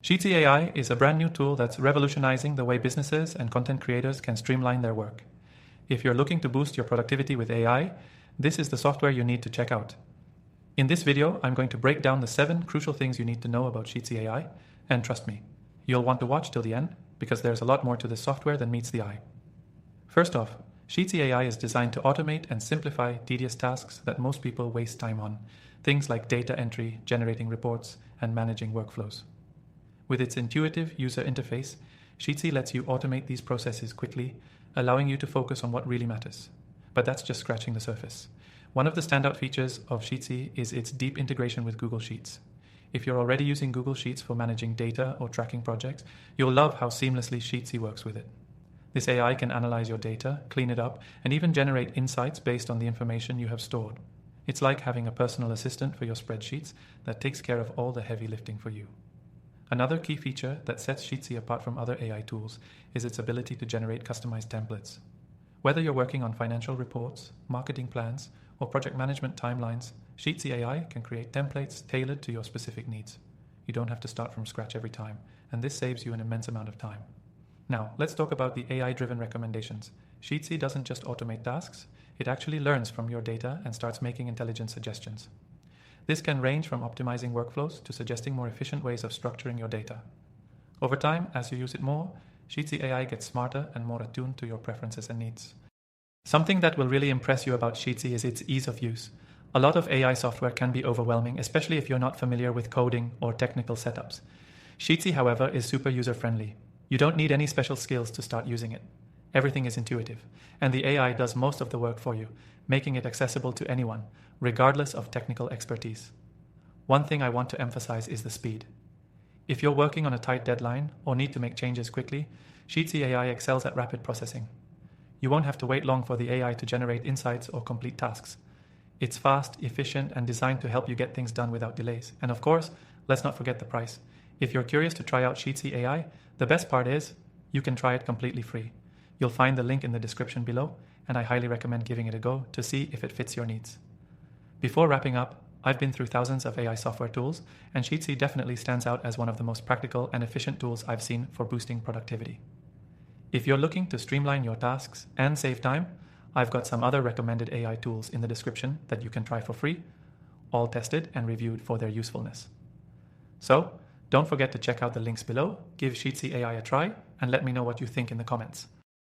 Sheetsy AI is a brand new tool that's revolutionizing the way businesses and content creators can streamline their work. If you're looking to boost your productivity with AI, this is the software you need to check out. In this video, I'm going to break down the 7 crucial things you need to know about Sheetsy AI, and trust me, you'll want to watch till the end because there's a lot more to this software than meets the eye. First off, Sheetsy AI is designed to automate and simplify tedious tasks that most people waste time on, things like data entry, generating reports, and managing workflows. With its intuitive user interface, Sheetsy lets you automate these processes quickly, allowing you to focus on what really matters. But that's just scratching the surface. One of the standout features of Sheetsy is its deep integration with Google Sheets. If you're already using Google Sheets for managing data or tracking projects, you'll love how seamlessly Sheetsy works with it. This AI can analyze your data, clean it up, and even generate insights based on the information you have stored. It's like having a personal assistant for your spreadsheets that takes care of all the heavy lifting for you. Another key feature that sets Sheetsy apart from other AI tools is its ability to generate customized templates. Whether you're working on financial reports, marketing plans, or project management timelines, Sheetsy AI can create templates tailored to your specific needs. You don't have to start from scratch every time, and this saves you an immense amount of time. Now, let's talk about the AI-driven recommendations. Sheetsy doesn't just automate tasks, it actually learns from your data and starts making intelligent suggestions. This can range from optimizing workflows to suggesting more efficient ways of structuring your data. Over time, as you use it more, Sheetsy AI gets smarter and more attuned to your preferences and needs. Something that will really impress you about Sheetsy is its ease of use. A lot of AI software can be overwhelming, especially if you're not familiar with coding or technical setups. Sheetsy, however, is super user-friendly. You don't need any special skills to start using it. Everything is intuitive, and the AI does most of the work for you, making it accessible to anyone, regardless of technical expertise. One thing I want to emphasize is the speed. If you're working on a tight deadline or need to make changes quickly, Sheetsy AI excels at rapid processing. You won't have to wait long for the AI to generate insights or complete tasks. It's fast, efficient, and designed to help you get things done without delays. And of course, let's not forget the price. If you're curious to try out Sheetsy AI, the best part is you can try it completely free. You'll find the link in the description below, and I highly recommend giving it a go to see if it fits your needs. Before wrapping up, I've been through thousands of AI software tools, and Sheetsy definitely stands out as one of the most practical and efficient tools I've seen for boosting productivity. If you're looking to streamline your tasks and save time, I've got some other recommended AI tools in the description that you can try for free, all tested and reviewed for their usefulness. So, don't forget to check out the links below, give Sheetsy AI a try, and let me know what you think in the comments.